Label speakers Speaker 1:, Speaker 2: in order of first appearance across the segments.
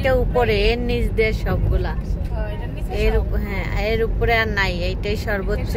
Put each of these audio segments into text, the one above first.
Speaker 1: এইটা উপরে, এর নিচ দিয়ে সবগুলা, হ্যাঁ এর উপরে আর নাই, এইটাই সর্বোচ্চ।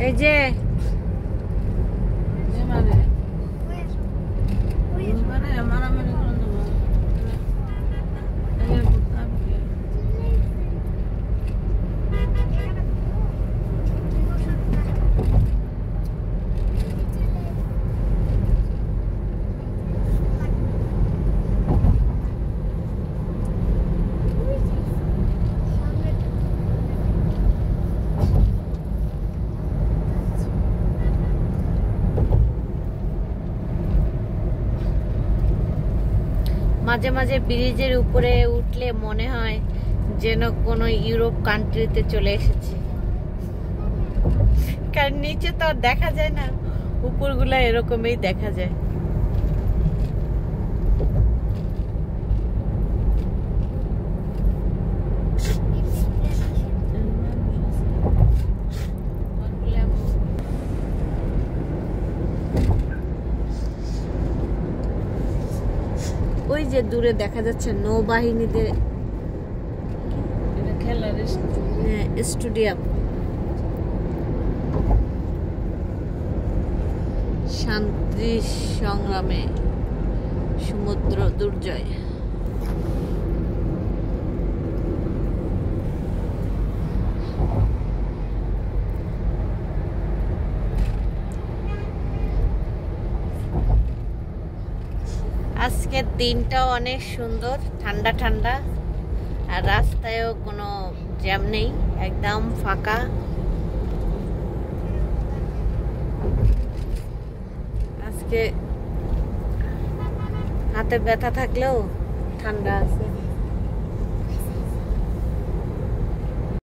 Speaker 1: এই যে মাঝে মাঝে ব্রিজের উপরে উঠলে মনে হয় যেন কোনো ইউরোপ কান্ট্রিতে চলে এসেছি, কারণ নিচে তো আর দেখা যায় না, উপরগুলা এরকমই দেখা যায়। ওই যে দূরে দেখা যাচ্ছে নৌবাহিনীদের খেলার স্টেডিয়াম, শান্তি সংগ্রামে সমুদ্র দুর্জয়। আজকের দিনটাও অনেক সুন্দর, ঠান্ডা ঠান্ডা, আর রাস্তায়ও কোনো জ্যাম নেই, একদম ফাঁকা। আজকে হাতে ব্যথা থাকলেও ঠান্ডা আছে।